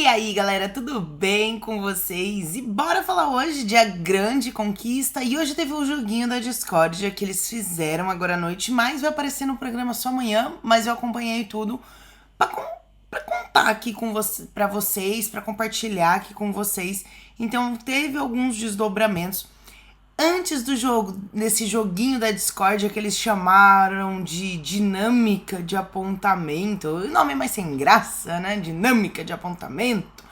E aí, galera, tudo bem com vocês? E bora falar hoje de A Grande Conquista. E hoje teve um joguinho da Discord que eles fizeram agora à noite, mas vai aparecer no programa só amanhã. Mas eu acompanhei tudo pra, pra contar aqui com você, pra vocês, pra compartilhar aqui com vocês. Então teve alguns desdobramentos. Antes do jogo, nesse joguinho da Discord que eles chamaram de dinâmica de apontamento. O nome é mais sem graça, né? Dinâmica de apontamento.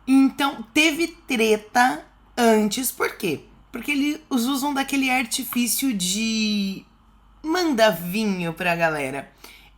Então, teve treta antes, por quê? Porque eles usam daquele artifício de manda vinho pra galera.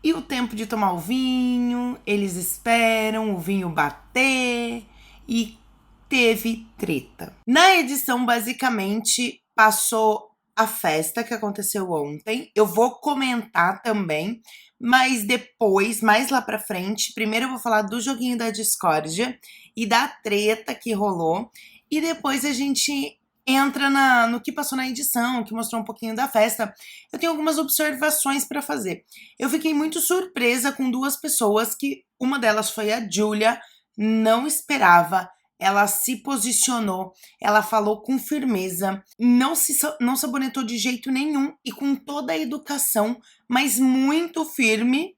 E o tempo de tomar o vinho, eles esperam o vinho bater e teve treta. Na edição, basicamente, passou a festa que aconteceu ontem. Eu vou comentar também, mas depois, mais lá pra frente, primeiro eu vou falar do joguinho da discórdia e da treta que rolou. E depois a gente entra no que passou na edição, que mostrou um pouquinho da festa. Eu tenho algumas observações para fazer. Eu fiquei muito surpresa com duas pessoas, que uma delas foi a Julia, não esperava. Ela se posicionou, ela falou com firmeza, não sabonetou de jeito nenhum e com toda a educação, mas muito firme.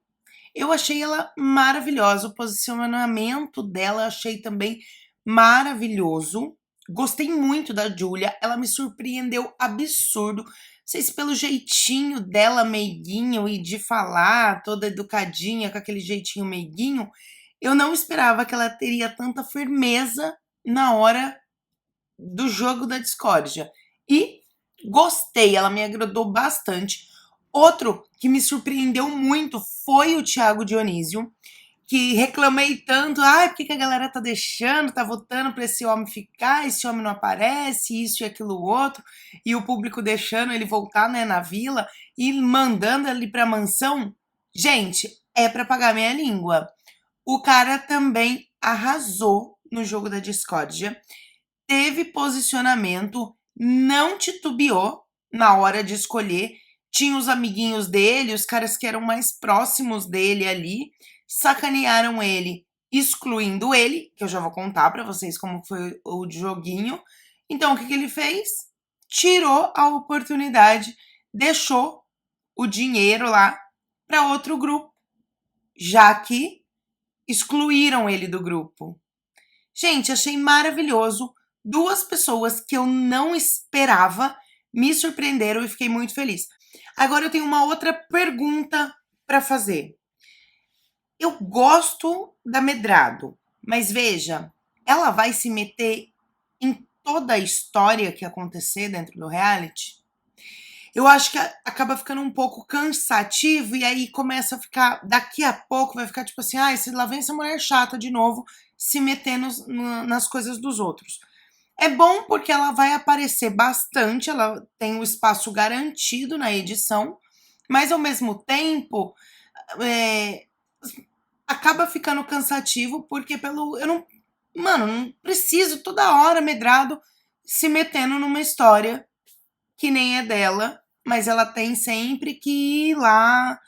Eu achei ela maravilhosa, o posicionamento dela eu achei também maravilhoso. Gostei muito da Julia, ela me surpreendeu absurdo. Não sei se pelo jeitinho dela meiguinho e de falar, toda educadinha, com aquele jeitinho meiguinho, eu não esperava que ela teria tanta firmeza na hora do jogo da discórdia. E gostei, ela me agradou bastante. Outro que me surpreendeu muito foi o Thiago Dionísio, que reclamei tanto, por que a galera tá deixando, tá votando pra esse homem ficar, esse homem não aparece, isso e aquilo outro, e o público deixando ele voltar, né, na vila, e mandando ele pra mansão. Gente, é pra pagar minha língua. O cara também arrasou no jogo da discórdia, teve posicionamento, não titubeou na hora de escolher. Tinha os amiguinhos dele, os caras que eram mais próximos dele ali, sacanearam ele, excluindo ele, que eu já vou contar pra vocês como foi o joguinho. Então, o que ele fez? Tirou a oportunidade, deixou o dinheiro lá para outro grupo, já que excluíram ele do grupo. Gente, achei maravilhoso. Duas pessoas que eu não esperava me surpreenderam e fiquei muito feliz. Agora eu tenho uma outra pergunta para fazer. Eu gosto da Medrado, mas veja, ela vai se meter em toda a história que acontecer dentro do reality? Eu acho que acaba ficando um pouco cansativo e aí começa a ficar, daqui a pouco vai ficar tipo assim, lá vem essa mulher chata de novo se metendo nas coisas dos outros. É bom porque ela vai aparecer bastante, ela tem o espaço garantido na edição, mas ao mesmo tempo é, acaba ficando cansativo porque eu não, mano, não preciso toda hora Medrado se metendo numa história que nem é dela, mas ela tem sempre que ir lá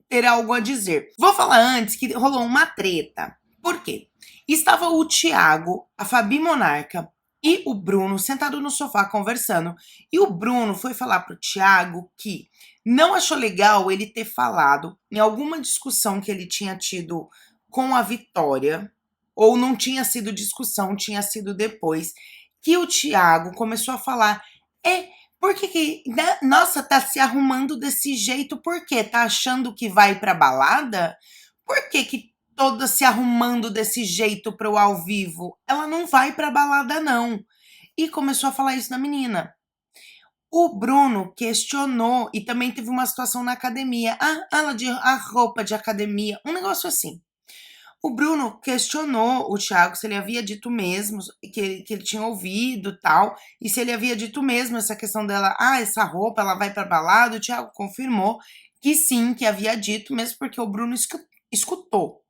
ter algo a dizer. Vou falar antes que rolou uma treta. Por quê? Estava o Thiago, a Fabi Monarca e o Bruno sentado no sofá conversando. E o Bruno foi falar pro Thiago que não achou legal ele ter falado em alguma discussão que ele tinha tido com a Vitória, ou não tinha sido discussão, tinha sido depois, que o Thiago começou a falar: por que, né? Nossa, tá se arrumando desse jeito, por quê? Tá achando que vai pra balada? Por que toda se arrumando desse jeito pro ao vivo? Ela não vai pra balada, não. E começou a falar isso da menina. O Bruno questionou e também teve uma situação na academia. A roupa de academia, um negócio assim. O Bruno questionou o Thiago se ele havia dito mesmo, que ele tinha ouvido tal, e se ele havia dito mesmo essa questão dela, essa roupa, ela vai pra balada. O Thiago confirmou que sim, que havia dito, mesmo porque o Bruno escutou.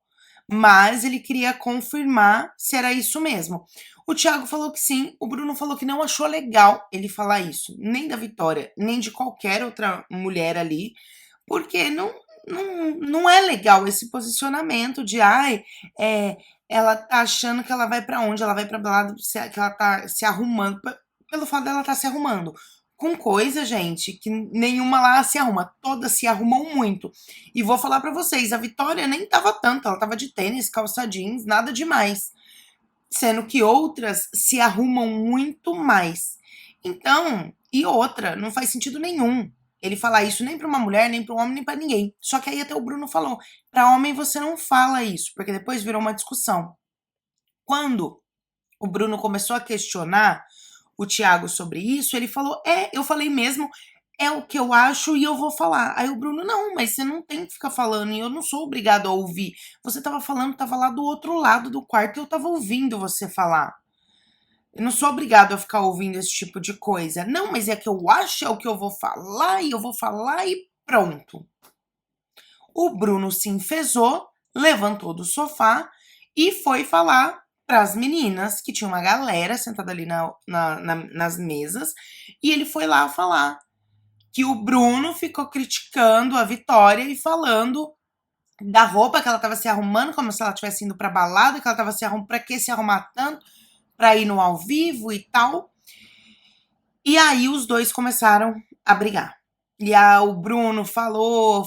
Mas ele queria confirmar se era isso mesmo. O Thiago falou que sim, o Bruno falou que não achou legal ele falar isso, nem da Vitória, nem de qualquer outra mulher ali, porque não. não é legal esse posicionamento de, ai, ela tá achando que ela vai pra onde? Ela vai pra lado que ela tá se arrumando, pelo fato dela tá se arrumando. Com coisa, gente, que nenhuma lá se arruma, todas se arrumam muito. E vou falar pra vocês, a Vitória nem tava tanto, ela tava de tênis, calça jeans, nada demais. Sendo que outras se arrumam muito mais. Então, e outra, não faz sentido nenhum ele falar isso nem pra uma mulher, nem pra um homem, nem pra ninguém. Só que aí até o Bruno falou, pra homem você não fala isso, porque depois virou uma discussão. Quando o Bruno começou a questionar o Thiago sobre isso, ele falou, eu falei mesmo, é o que eu acho e eu vou falar. Aí o Bruno, não, mas você não tem que ficar falando e eu não sou obrigado a ouvir. Você tava falando, tava lá do outro lado do quarto e eu tava ouvindo você falar. Eu não sou obrigado a ficar ouvindo esse tipo de coisa. Não, mas é que eu acho, é o que eu vou falar e eu vou falar e pronto. O Bruno se enfesou, levantou do sofá e foi falar para as meninas, que tinha uma galera sentada ali nas mesas, e ele foi lá falar que o Bruno ficou criticando a Vitória e falando da roupa que ela tava se arrumando, como se ela tivesse indo pra balada, que ela tava se arrumando, pra que se arrumar tanto? Pra ir no ao vivo e tal. E aí os dois começaram a brigar. E o Bruno falou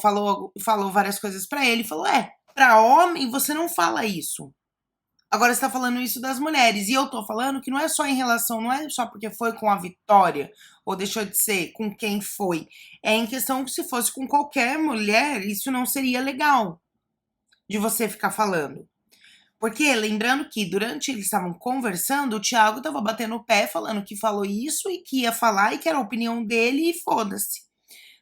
várias coisas pra ele, falou: pra homem você não fala isso. Agora você tá falando isso das mulheres. E eu tô falando que não é só em relação, não é só porque foi com a Vitória, ou deixou de ser com quem foi. É em questão que se fosse com qualquer mulher, isso não seria legal de você ficar falando. Porque, lembrando que durante eles estavam conversando, o Thiago tava batendo o pé, falando que falou isso e que ia falar e que era a opinião dele e foda-se.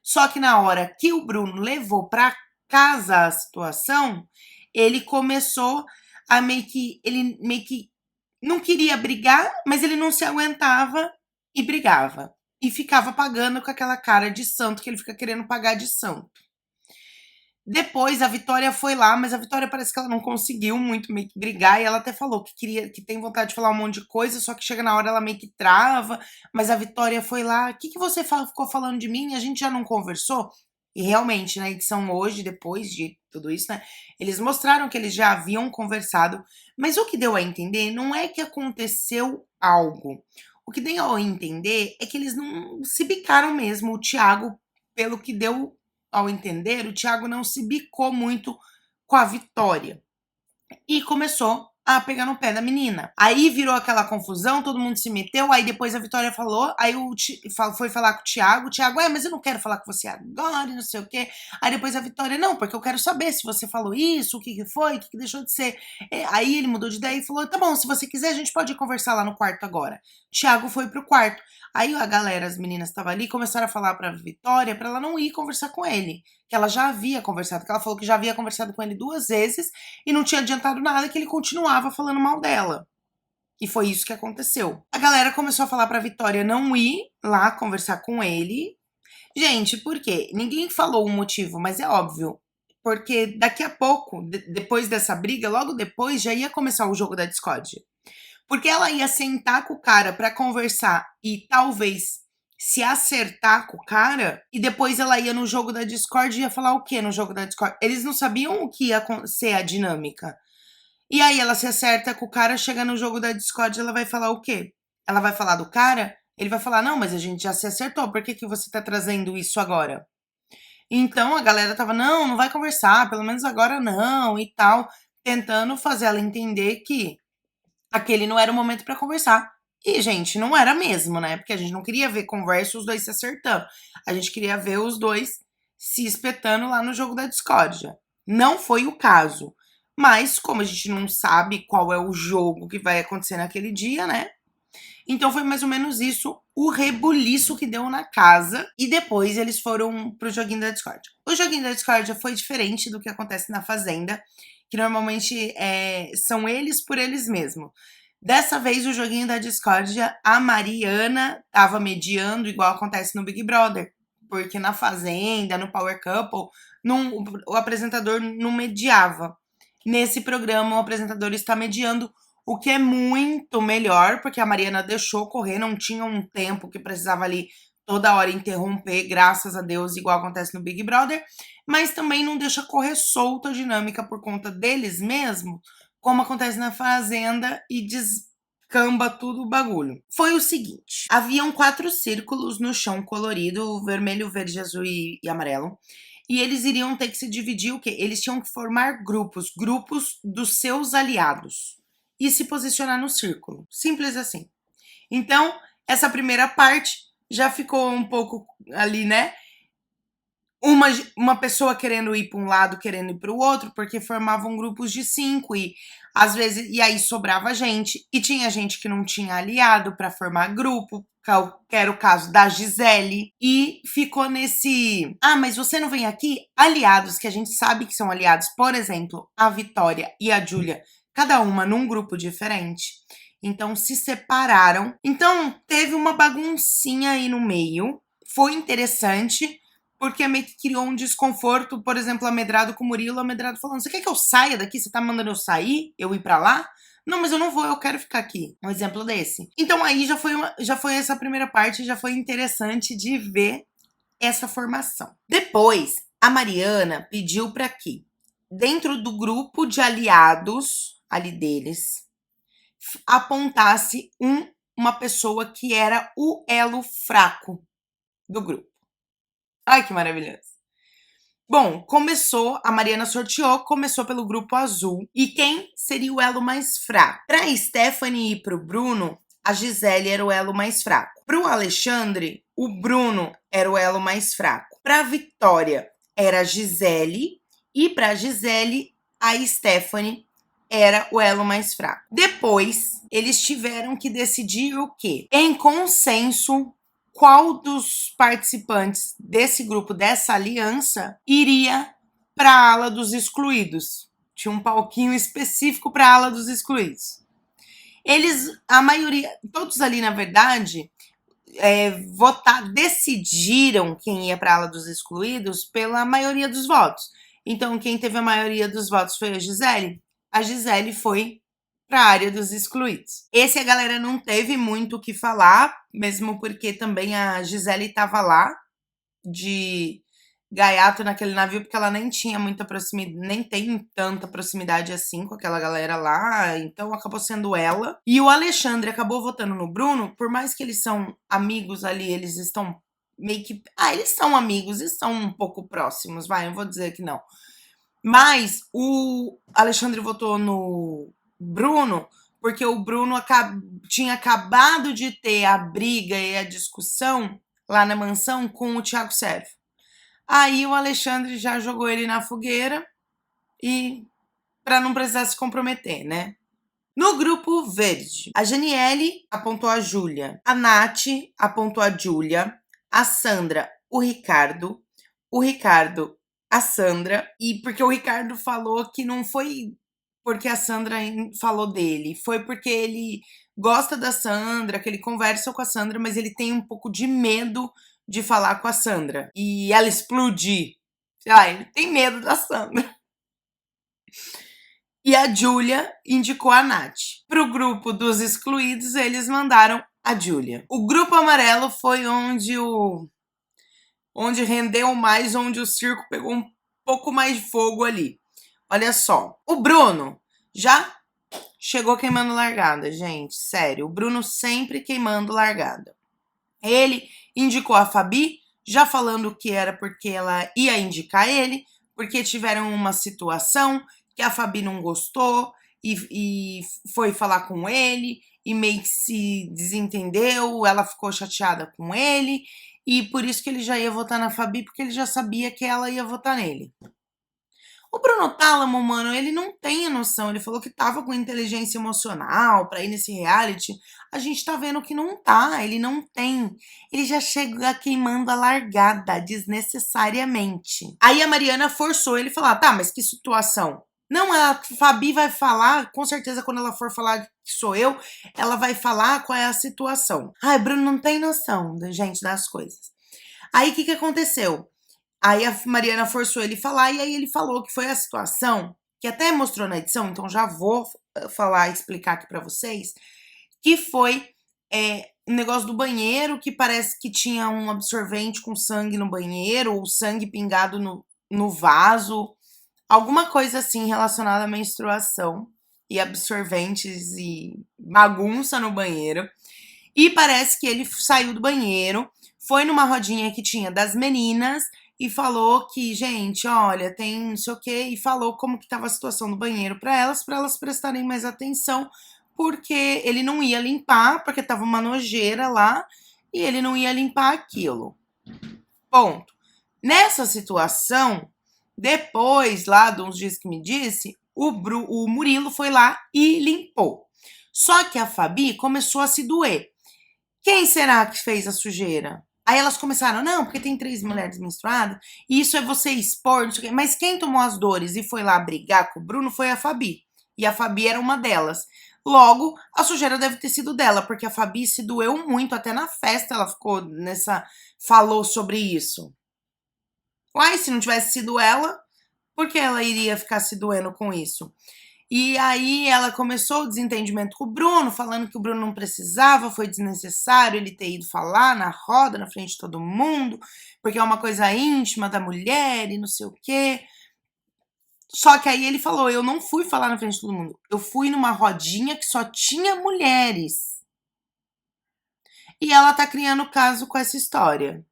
Só que na hora que o Bruno levou pra casa a situação, ele começou a ele meio que não queria brigar, mas ele não se aguentava e brigava. E ficava pagando com aquela cara de santo que ele fica querendo pagar de santo. Depois a Vitória foi lá, mas a Vitória parece que ela não conseguiu muito meio que brigar, e ela até falou que queria, que tem vontade de falar um monte de coisa, só que chega na hora ela meio que trava, mas a Vitória foi lá, o que, que você ficou falando de mim? A gente já não conversou? E realmente, na edição hoje, depois de tudo isso, né, eles mostraram que eles já haviam conversado, mas o que deu a entender não é que aconteceu algo. O que deu a entender é que eles não se bicaram mesmo, o Thiago, pelo que deu ao entender, o Thiago não se bicou muito com a Vitória e começou a pegar no pé da menina. Aí virou aquela confusão, todo mundo se meteu, aí depois a Vitória falou, aí foi falar com o Thiago, mas eu não quero falar com você agora, não sei o quê. Aí depois a Vitória, não, porque eu quero saber se você falou isso, o que que foi, o que que deixou de ser. Aí ele mudou de ideia e falou, tá bom, se você quiser a gente pode conversar lá no quarto agora. Thiago foi pro quarto. Aí a galera, as meninas estavam ali, começaram a falar pra Vitória pra ela não ir conversar com ele, que ela já havia conversado, que ela falou que já havia conversado com ele 2 vezes e não tinha adiantado nada, que ele continuava falando mal dela. E foi isso que aconteceu. A galera começou a falar pra Vitória não ir lá conversar com ele. Gente, por quê? Ninguém falou o motivo, mas é óbvio. Porque daqui a pouco, depois dessa briga, logo depois já ia começar o jogo da Discord. Porque ela ia sentar com o cara pra conversar e talvez se acertar com o cara, e depois ela ia no jogo da Discord e ia falar o quê no jogo da Discord? Eles não sabiam o que ia ser a dinâmica. E aí ela se acerta com o cara, chega no jogo da Discord, ela vai falar o quê? Ela vai falar do cara? Ele vai falar, não, mas a gente já se acertou, por que que você tá trazendo isso agora? Então a galera tava, não, não vai conversar, pelo menos agora não, e tal, tentando fazer ela entender que aquele não era o momento pra conversar. E, gente, não era mesmo, né? Porque a gente não queria ver conversa os dois se acertando. A gente queria ver os dois se espetando lá no jogo da discórdia. Não foi o caso. Mas, como a gente não sabe qual é o jogo que vai acontecer naquele dia, né? Então foi mais ou menos isso, o rebuliço que deu na casa. E depois eles foram pro joguinho da discórdia. O joguinho da discórdia foi diferente do que acontece na Fazenda, que normalmente são eles por eles mesmos. Dessa vez, o joguinho da discórdia, a Mariana tava mediando, igual acontece no Big Brother. Porque na Fazenda, no Power Couple, o apresentador não mediava. Nesse programa, o apresentador está mediando, o que é muito melhor, porque a Mariana deixou correr, não tinha um tempo que precisava ali toda hora interromper, graças a Deus, igual acontece no Big Brother, mas também não deixa correr solta a dinâmica por conta deles mesmo, como acontece na Fazenda e descamba tudo o bagulho. Foi o seguinte, haviam 4 círculos no chão colorido, vermelho, verde, azul e amarelo, e eles iriam ter que se dividir o quê? Eles tinham que formar grupos dos seus aliados e se posicionar no círculo. Simples assim. Então, essa primeira parte já ficou um pouco ali, né? Uma pessoa querendo ir para um lado, querendo ir para o outro, porque formavam grupos de 5 e às vezes e aí sobrava gente e tinha gente que não tinha aliado para formar grupo, que era o caso da Gisele, e ficou nesse, mas você não vem aqui? Aliados que a gente sabe que são aliados, por exemplo, a Vitória e a Júlia, cada uma num grupo diferente. Então se separaram. Então teve uma baguncinha aí no meio. Foi interessante, porque meio que criou um desconforto, por exemplo, Amedrado com o Murilo, Amedrado falando, você quer que eu saia daqui? Você tá mandando eu sair? Eu ir pra lá? Não, mas eu não vou, eu quero ficar aqui. Um exemplo desse. Então aí já foi essa primeira parte, já foi interessante de ver essa formação. Depois, a Mariana pediu para que, dentro do grupo de aliados ali deles, apontasse uma pessoa que era o elo fraco do grupo. Ai, que maravilhoso. Bom, a Mariana sorteou, começou pelo grupo azul. E quem seria o elo mais fraco? Pra Stephanie e pro Bruno, a Gisele era o elo mais fraco. Pro Alexandre, o Bruno era o elo mais fraco. Pra Vitória, era a Gisele. E pra Gisele, a Stephanie era o elo mais fraco. Depois, eles tiveram que decidir o quê? Em consenso, qual dos participantes desse grupo, dessa aliança, iria para a ala dos excluídos. Tinha um palquinho específico para a ala dos excluídos. A maioria, todos ali, na verdade, decidiram quem ia para a ala dos excluídos pela maioria dos votos. Então, quem teve a maioria dos votos foi a Gisele. A Gisele foi para a área dos excluídos. Esse a galera não teve muito o que falar, mesmo porque também a Gisele estava lá de gaiato naquele navio, porque ela nem tinha muita proximidade, nem tem tanta proximidade assim com aquela galera lá, então acabou sendo ela. E o Alexandre acabou votando no Bruno, por mais que eles são amigos ali, eles estão meio que... eles são amigos e são um pouco próximos, vai, eu vou dizer que não. Mas o Alexandre votou no Bruno, porque o Bruno tinha acabado de ter a briga e a discussão lá na mansão com o Thiago Servo. Aí o Alexandre já jogou ele na fogueira e para não precisar se comprometer, né? No grupo verde, a Janiele apontou a Júlia, a Nath apontou a Júlia, a Sandra, o Ricardo a Sandra, e porque o Ricardo falou que não foi porque a Sandra falou dele, foi porque ele gosta da Sandra, que ele conversa com a Sandra, mas ele tem um pouco de medo de falar com a Sandra e ela explodir. Sei lá, ele tem medo da Sandra. E a Júlia indicou a Nath. Pro grupo dos excluídos, eles mandaram a Júlia. O grupo amarelo foi onde rendeu mais, onde o circo pegou um pouco mais de fogo ali. Olha só, o Bruno já chegou queimando largada, gente, sério. O Bruno sempre queimando largada. Ele indicou a Fabi, já falando que era porque ela ia indicar ele, porque tiveram uma situação que a Fabi não gostou e foi falar com ele e meio que se desentendeu, ela ficou chateada com ele e por isso que ele já ia votar na Fabi, porque ele já sabia que ela ia votar nele. O Bruno Tálamo, mano, ele não tem a noção. Ele falou que tava com inteligência emocional pra ir nesse reality. A gente tá vendo que não tá. Ele não tem. Ele já chega queimando a largada desnecessariamente. Aí a Mariana forçou ele a falar: tá, mas que situação? Não, a Fabi vai falar, com certeza quando ela for falar que sou eu, ela vai falar qual é a situação. Ai, Bruno não tem noção, gente, das coisas. Aí o que aconteceu? Aí a Mariana forçou ele a falar e aí ele falou que foi a situação, que até mostrou na edição, então já vou falar, explicar aqui pra vocês, que foi negócio do banheiro, que parece que tinha um absorvente com sangue no banheiro, ou sangue pingado no vaso, alguma coisa assim relacionada à menstruação e absorventes e bagunça no banheiro. E parece que ele saiu do banheiro, foi numa rodinha que tinha das meninas e falou que, gente, olha, tem não sei o quê, e falou como que tava a situação do banheiro para elas prestarem mais atenção, porque ele não ia limpar, porque tava uma nojeira lá, e ele não ia limpar aquilo. Ponto. Nessa situação, depois lá de uns dias que me disse, o Murilo foi lá e limpou. Só que a Fabi começou a se doer. Quem será que fez a sujeira? Aí elas começaram, não, porque tem 3 mulheres menstruadas, e isso é você expor, não sei o quê. Mas quem tomou as dores e foi lá brigar com o Bruno foi a Fabi. E a Fabi era uma delas. Logo, a sujeira deve ter sido dela, porque a Fabi se doeu muito, até na festa ela ficou falou sobre isso. Uai, se não tivesse sido ela, por que ela iria ficar se doendo com isso? E aí ela começou o desentendimento com o Bruno, falando que o Bruno não precisava, foi desnecessário ele ter ido falar na roda, na frente de todo mundo, porque é uma coisa íntima da mulher e não sei o quê. Só que aí ele falou: eu não fui falar na frente de todo mundo, eu fui numa rodinha que só tinha mulheres. E ela tá criando caso com essa história.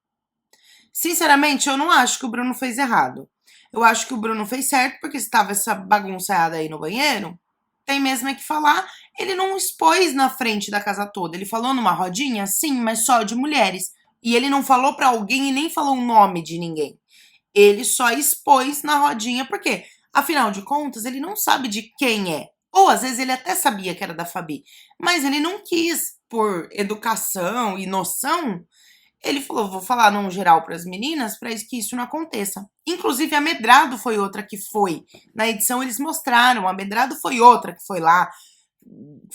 Sinceramente, eu não acho que o Bruno fez errado. Eu acho que o Bruno fez certo, porque se tava essa bagunçada aí no banheiro, tem mesmo é que falar. Ele não expôs na frente da casa toda. Ele falou numa rodinha, sim, mas só de mulheres. E ele não falou pra alguém e nem falou o nome de ninguém. Ele só expôs na rodinha, porque, afinal de contas, ele não sabe de quem é. Ou às vezes ele até sabia que era da Fabi, mas ele não quis, por educação e noção, ele falou: vou falar num geral para as meninas para que isso não aconteça. Inclusive, a Medrado foi outra que foi. Na edição, eles mostraram. A Medrado foi outra que foi lá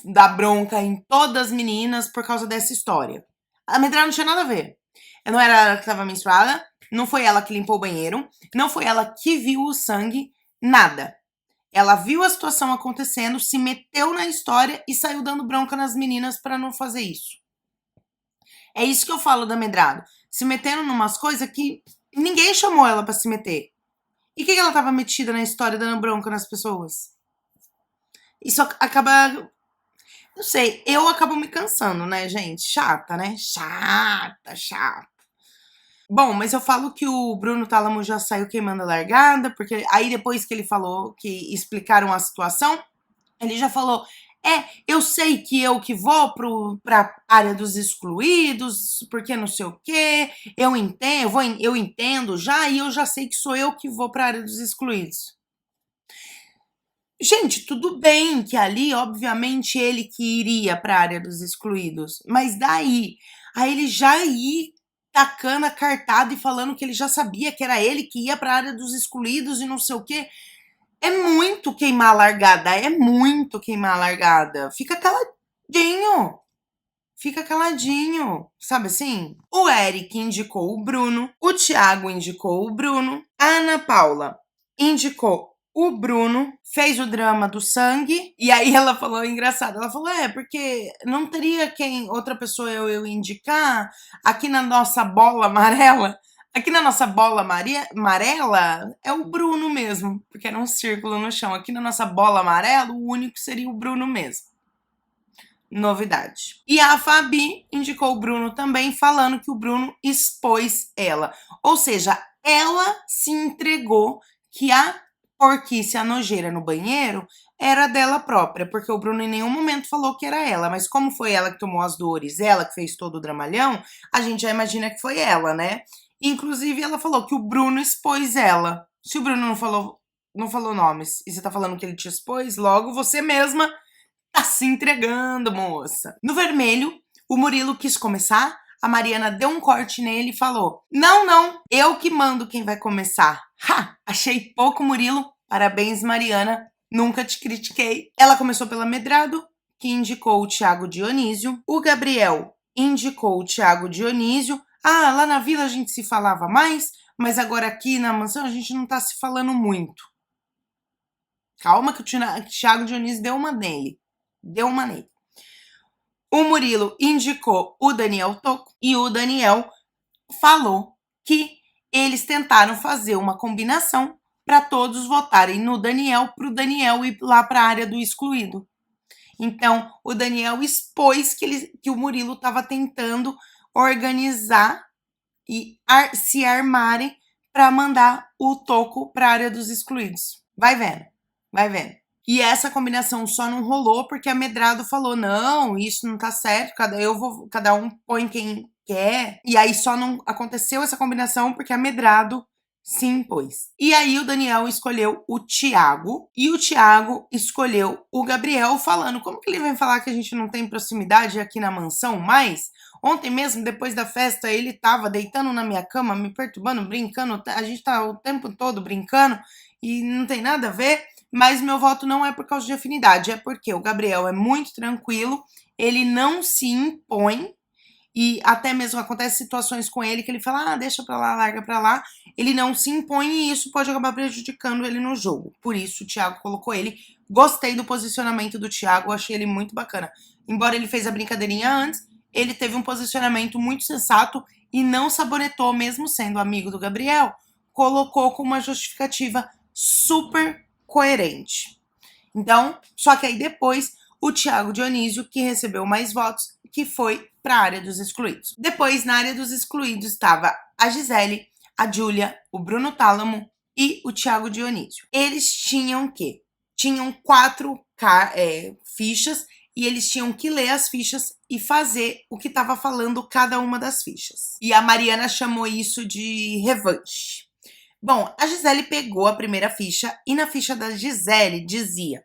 dar bronca em todas as meninas por causa dessa história. A Medrado não tinha nada a ver. Não era ela que estava menstruada, não foi ela que limpou o banheiro, não foi ela que viu o sangue, nada. Ela viu a situação acontecendo, se meteu na história e saiu dando bronca nas meninas para não fazer isso. É isso que eu falo da Medrado. Se metendo numas coisas que ninguém chamou ela pra se meter. E o que ela tava metida na história dando bronca nas pessoas? Isso acaba. Não sei, eu acabo me cansando, né, gente? Chata, né? Chata. Bom, mas eu falo que o Bruno Tálamo já saiu queimando a largada, porque aí depois que ele falou, que explicaram a situação, ele já falou: eu sei que eu que vou pra área dos excluídos, porque não sei o quê, eu entendo já, e eu já sei que sou eu que vou pra área dos excluídos. Gente, tudo bem que ali, obviamente, ele que iria pra área dos excluídos, mas daí, aí ele já ir tacando a cartada e falando que ele já sabia que era ele que ia pra área dos excluídos e não sei o quê. É muito queimar a largada, é muito queimar a largada. Fica caladinho, sabe assim? O Eric indicou o Bruno, o Thiago indicou o Bruno, a Ana Paula indicou o Bruno, fez o drama do sangue, e aí ela falou, engraçado, ela falou, porque não teria quem, outra pessoa eu indicar, aqui na nossa bola amarela, aqui na nossa bola amarela é o Bruno mesmo, porque era um círculo no chão. Aqui na nossa bola amarela, o único seria o Bruno mesmo. Novidade. E a Fabi indicou o Bruno também, falando que o Bruno expôs ela. Ou seja, ela se entregou que a porquice, a nojeira no banheiro era dela própria, porque o Bruno em nenhum momento falou que era ela, mas como foi ela que tomou as dores, ela que fez todo o dramalhão, a gente já imagina que foi ela, né? Inclusive, ela falou que o Bruno expôs ela. Se o Bruno não falou nomes e você tá falando que ele te expôs, logo você mesma tá se entregando, moça. No vermelho, o Murilo quis começar, a Mariana deu um corte nele e falou: não, eu que mando quem vai começar. Ha! Achei pouco, Murilo. Parabéns, Mariana. Nunca te critiquei. Ela começou pela Medrado, que indicou o Thiago Dionísio. O Gabriel indicou o Thiago Dionísio. Ah, lá na vila a gente se falava mais, mas agora aqui na mansão a gente não tá se falando muito. Calma que o Thiago Dionísio deu uma nele. O Murilo indicou o Daniel Toco e o Daniel falou que eles tentaram fazer uma combinação para todos votarem no Daniel, para o Daniel ir lá para a área do excluído. Então, o Daniel expôs que o Murilo estava tentando organizar e se armarem para mandar o Toco para a área dos excluídos. Vai vendo, vai vendo. E essa combinação só não rolou porque a Medrado falou: não, isso não tá certo, cada um põe quem quer. E aí só não aconteceu essa combinação porque a Medrado se impôs. E aí o Daniel escolheu o Thiago e o Thiago escolheu o Gabriel, falando: como que ele vem falar que a gente não tem proximidade aqui na mansão mais? Ontem mesmo, depois da festa, ele tava deitando na minha cama, me perturbando, brincando. A gente tá o tempo todo brincando e não tem nada a ver. Mas meu voto não é por causa de afinidade, é porque o Gabriel é muito tranquilo, ele não se impõe, e até mesmo acontece situações com ele que ele fala: deixa pra lá, larga pra lá. Ele não se impõe e isso pode acabar prejudicando ele no jogo. Por isso o Thiago colocou ele. Gostei do posicionamento do Thiago, achei ele muito bacana. Embora ele fez a brincadeirinha antes, ele teve um posicionamento muito sensato e não sabonetou, mesmo sendo amigo do Gabriel, colocou com uma justificativa super coerente. Então, só que aí depois o Thiago Dionísio, que recebeu mais votos, que foi para a área dos excluídos. Depois, na área dos excluídos, estava a Gisele, a Júlia, o Bruno Tálamo e o Thiago Dionísio. Eles tinham que? Tinham 4 fichas e eles tinham que ler as fichas e fazer o que estava falando cada uma das fichas. E a Mariana chamou isso de revanche. Bom, a Gisele pegou a primeira ficha e na ficha da Gisele dizia: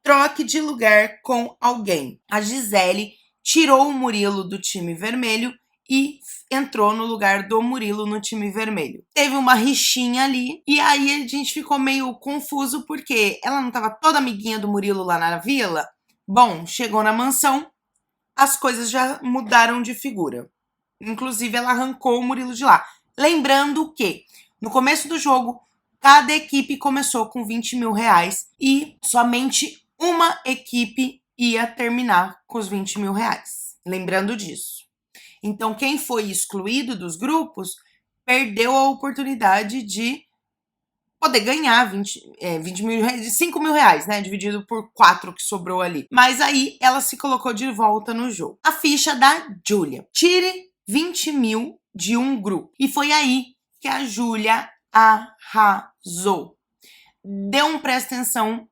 troque de lugar com alguém. A Gisele tirou o Murilo do time vermelho e entrou no lugar do Murilo no time vermelho. Teve uma rixinha ali e aí a gente ficou meio confuso porque ela não estava toda amiguinha do Murilo lá na vila? Bom, chegou na mansão, as coisas já mudaram de figura. Inclusive, ela arrancou o Murilo de lá. Lembrando que no começo do jogo, cada equipe começou com 20 mil reais e somente uma equipe ia terminar com os 20 mil reais. Lembrando disso. Então, quem foi excluído dos grupos perdeu a oportunidade de poder ganhar 20 mil reais, 5 mil reais, né? Dividido por 4 que sobrou ali. Mas aí ela se colocou de volta no jogo. A ficha da Júlia. Tire 20 mil de um grupo. E foi aí que a Júlia arrasou. Deu um presta atenção,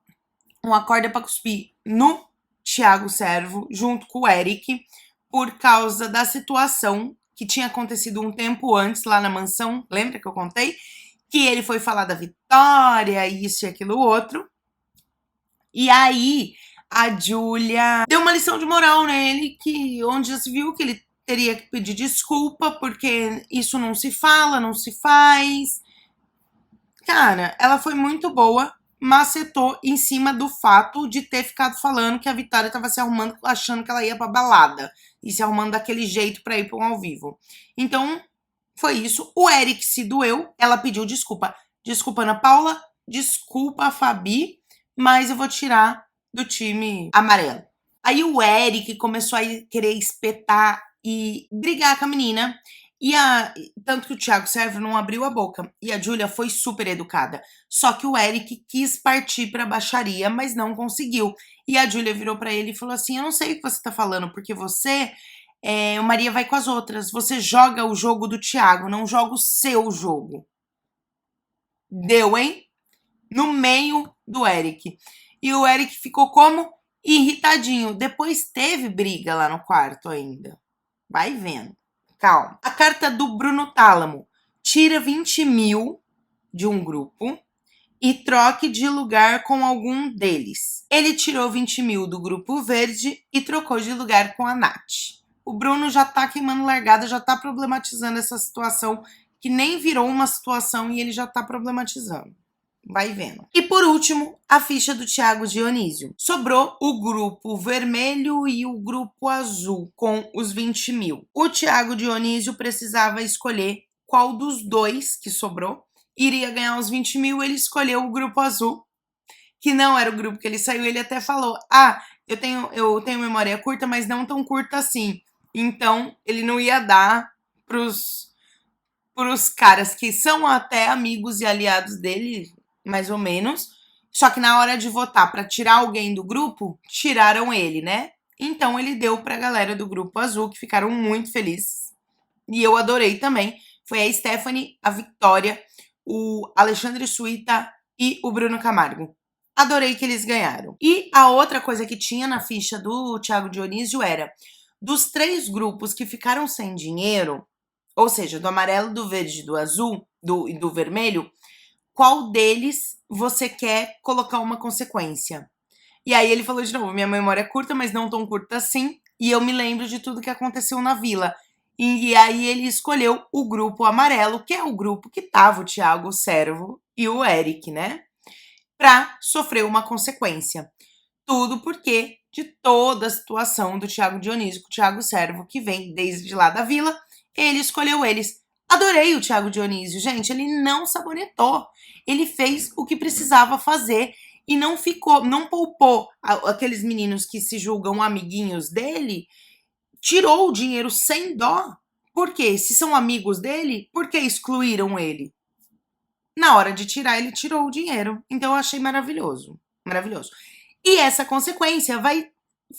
uma corda para cuspir no Thiago Servo, junto com o Eric, por causa da situação que tinha acontecido um tempo antes lá na mansão. Lembra que eu contei? Que ele foi falar da vitória, isso e aquilo outro. E aí a Júlia deu uma lição de moral nele, onde já se viu que ele teria que pedir desculpa, porque isso não se fala, não se faz. Cara, ela foi muito boa, macetou em cima do fato de ter ficado falando que a Vitória estava se arrumando, achando que ela ia pra balada. E se arrumando daquele jeito pra ir pra um ao vivo. Então, foi isso. O Eric se doeu, ela pediu desculpa. Desculpa, Ana Paula, desculpa, Fabi, mas eu vou tirar do time amarelo. Aí o Eric começou a querer espetar e brigar com a menina. Tanto que o Thiago Servo não abriu a boca. E a Júlia foi super educada. Só que o Eric quis partir pra baixaria, mas não conseguiu. E a Júlia virou pra ele e falou assim: eu não sei o que você tá falando, porque você... o Maria vai com as outras. Você joga o jogo do Thiago, não joga o seu jogo. Deu, hein? No meio do Eric. E o Eric ficou como? Irritadinho. Depois teve briga lá no quarto ainda. Vai vendo. Calma. A carta do Bruno Tálamo. Tira 20 mil de um grupo e troque de lugar com algum deles. Ele tirou 20 mil do grupo verde e trocou de lugar com a Nath. O Bruno já tá queimando largada, já tá problematizando essa situação, que nem virou uma situação e ele já tá problematizando. Vai vendo. E por último, a ficha do Thiago Dionísio. Sobrou o grupo vermelho e o grupo azul, com os 20 mil. O Thiago Dionísio precisava escolher qual dos dois que sobrou iria ganhar os 20 mil. Ele escolheu o grupo azul, que não era o grupo que ele saiu. Ele até falou: eu tenho memória curta, mas não tão curta assim. Então, ele não ia dar pros caras que são até amigos e aliados dele, mais ou menos. Só que na hora de votar pra tirar alguém do grupo, tiraram ele, né? Então ele deu pra galera do grupo azul, que ficaram muito felizes. E eu adorei também. Foi a Stephanie, a Victoria, o Alexandre Suíta e o Bruno Camargo. Adorei que eles ganharam. E a outra coisa que tinha na ficha do Thiago Dionísio era: dos 3 grupos que ficaram sem dinheiro, ou seja, do amarelo, do verde, do azul e do vermelho, qual deles você quer colocar uma consequência? E aí ele falou de novo: minha memória é curta, mas não tão curta assim, e eu me lembro de tudo que aconteceu na vila. E aí ele escolheu o grupo amarelo, que é o grupo que tava o Thiago, o Servo e o Eric, né? Pra sofrer uma consequência. Tudo porque de toda a situação do Thiago Dionísio com o Thiago Servo, que vem desde lá da vila, ele escolheu eles. Adorei o Thiago Dionísio, gente, ele não sabonetou. Ele fez o que precisava fazer e não poupou aqueles meninos que se julgam amiguinhos dele, tirou o dinheiro sem dó. Por quê? Se são amigos dele, por que excluíram ele? Na hora de tirar, ele tirou o dinheiro. Então eu achei maravilhoso. Maravilhoso. E essa consequência vai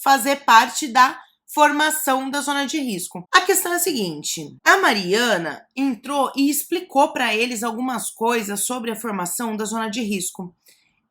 fazer parte da formação da zona de risco. A questão é a seguinte: a Mariana entrou e explicou para eles algumas coisas sobre a formação da zona de risco.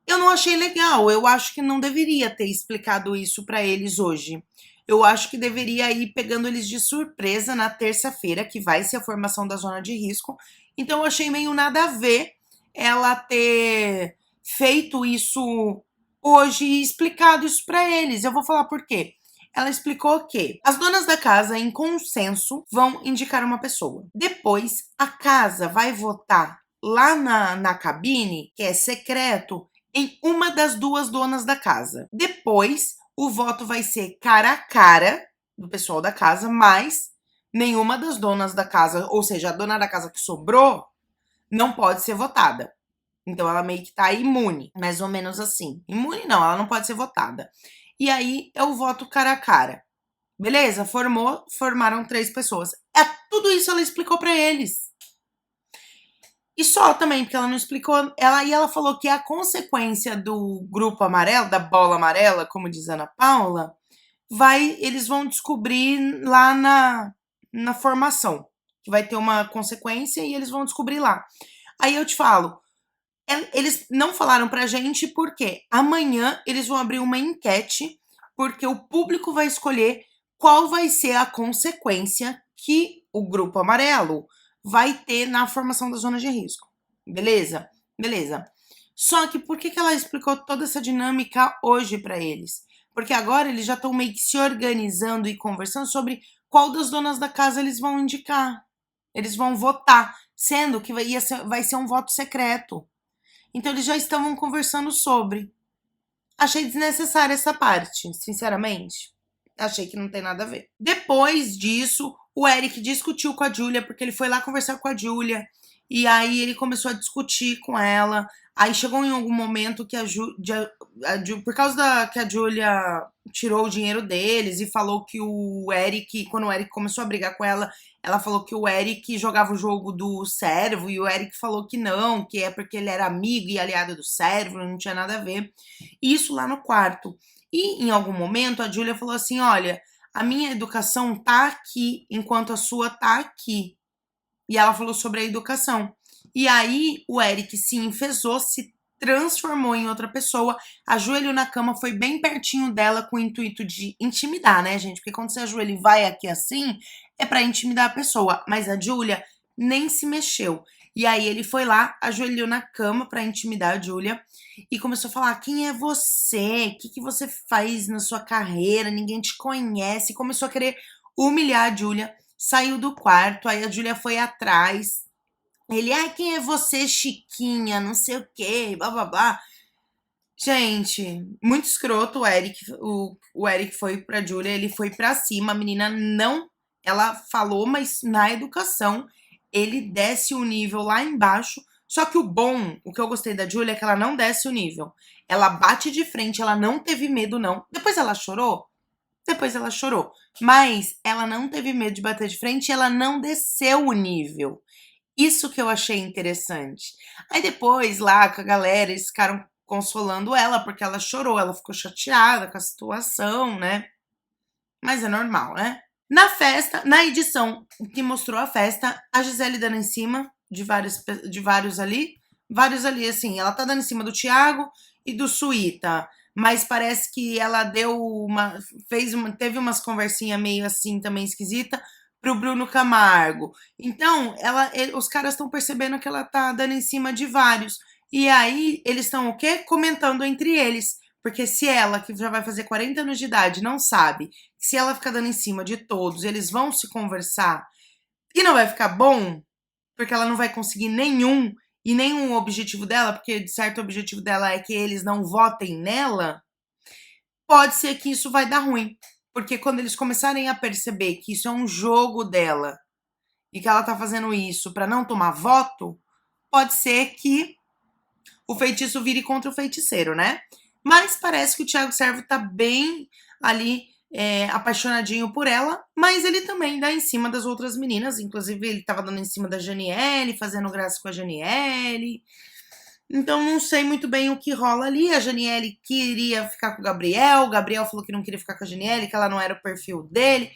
Eu não achei legal, eu acho que não deveria ter explicado isso para eles hoje. Eu acho que deveria ir pegando eles de surpresa na terça-feira, que vai ser a formação da zona de risco. Então eu achei meio nada a ver ela ter feito isso hoje e explicado isso para eles. Eu vou falar por quê. Ela explicou que as donas da casa, em consenso, vão indicar uma pessoa. Depois, a casa vai votar lá na cabine, que é secreto, em uma das 2 donas da casa. Depois, o voto vai ser cara a cara do pessoal da casa, mas nenhuma das donas da casa, ou seja, a dona da casa que sobrou, não pode ser votada. Então ela meio que tá imune, mais ou menos assim. Imune não, ela não pode ser votada. E aí é o voto cara a cara. Beleza? Formaram 3 pessoas. Tudo isso ela explicou para eles. E só também, porque ela não explicou. Ela falou que a consequência do grupo amarelo, da bola amarela, como diz a Ana Paula, eles vão descobrir lá na formação. Que vai ter uma consequência e eles vão descobrir lá. Aí eu te falo, eles não falaram pra gente porque amanhã eles vão abrir uma enquete, porque o público vai escolher qual vai ser a consequência que o grupo amarelo vai ter na formação da zona de risco. Beleza? Beleza. Só que por que ela explicou toda essa dinâmica hoje pra eles? Porque agora eles já estão meio que se organizando e conversando sobre qual das donas da casa eles vão indicar. Eles vão votar, sendo que vai ser um voto secreto. Então eles já estavam conversando sobre. Achei desnecessária essa parte, sinceramente. Achei que não tem nada a ver. Depois disso, o Eric discutiu com a Júlia, porque ele foi lá conversar com a Júlia. E aí ele começou a discutir com ela. Aí chegou em algum momento que por causa que a Júlia tirou o dinheiro deles e falou que o Eric, quando o Eric começou a brigar com ela, ela falou que o Eric jogava o jogo do Servo e o Eric falou que não, que é porque ele era amigo e aliado do Servo, não tinha nada a ver. Isso lá no quarto. E em algum momento a Júlia falou assim: olha, a minha educação tá aqui, enquanto a sua tá aqui. E ela falou sobre a educação. E aí o Eric se enfesou, se transformou em outra pessoa, ajoelhou na cama, foi bem pertinho dela com o intuito de intimidar, né, gente? Porque quando você ajoelha e vai aqui assim, é pra intimidar a pessoa. Mas a Júlia nem se mexeu. E aí ele foi lá, ajoelhou na cama pra intimidar a Júlia e começou a falar: quem é você? O que você faz na sua carreira? Ninguém te conhece. Começou a querer humilhar a Júlia. Saiu do quarto, aí a Júlia foi atrás. Ele: quem é você, Chiquinha? Não sei o quê, blá blá blá. Gente, muito escroto o Eric. O Eric foi pra Júlia, ele foi pra cima. A menina não. Ela falou, mas na educação ele desce o nível lá embaixo Só que o que eu gostei da Julia é que ela não desce o nível. Ela bate de frente, ela não teve medo, não. Depois ela chorou? Depois ela chorou. Mas ela não teve medo de bater de frente e ela não desceu o nível. Isso que eu achei interessante. Aí depois, lá com a galera, eles ficaram consolando ela, porque ela chorou, ela ficou chateada com a situação, né? Mas é normal, né? Na festa, na edição que mostrou a festa, a Gisele dando em cima de vários ali, assim, ela tá dando em cima do Thiago e do Suíta, mas parece que ela teve umas conversinhas meio assim também esquisita pro Bruno Camargo. Então, os caras estão percebendo que ela tá dando em cima de vários. E aí, eles estão o quê? Comentando entre eles. Porque se ela, que já vai fazer 40 anos de idade, não sabe que se ela ficar dando em cima de todos, eles vão se conversar e não vai ficar bom, porque ela não vai conseguir nenhum objetivo dela, porque de certo o objetivo dela é que eles não votem nela, pode ser que isso vai dar ruim. Porque quando eles começarem a perceber que isso é um jogo dela e que ela tá fazendo isso pra não tomar voto, pode ser que o feitiço vire contra o feiticeiro, né? Mas parece que o Thiago Servo tá bem ali apaixonadinho por ela, mas ele também dá em cima das outras meninas. Inclusive, ele tava dando em cima da Janiele, fazendo graça com a Janiele. Então, não sei muito bem o que rola ali. A Janiele queria ficar com o Gabriel falou que não queria ficar com a Janiele, que ela não era o perfil dele,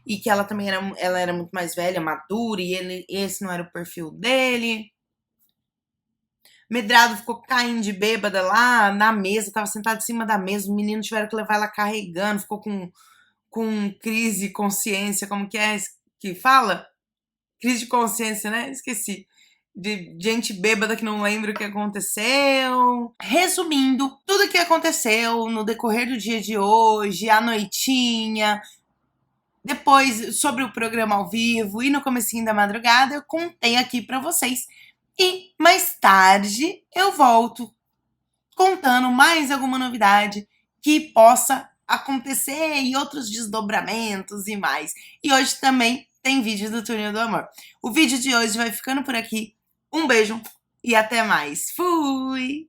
e que ela também era muito mais velha, madura, e esse não era o perfil dele. Medrado ficou caindo de bêbada lá na mesa, tava sentado em cima da mesa, os meninos tiveram que levar ela carregando, ficou com crise de consciência, como que é que fala? Crise de consciência, né? Esqueci. De gente bêbada que não lembra o que aconteceu. Resumindo, tudo o que aconteceu no decorrer do dia de hoje, a noitinha, depois sobre o programa ao vivo e no comecinho da madrugada, eu contei aqui pra vocês. E mais tarde eu volto contando mais alguma novidade que possa acontecer e outros desdobramentos e mais. E hoje também tem vídeo do Túnel do Amor. O vídeo de hoje vai ficando por aqui. Um beijo e até mais. Fui!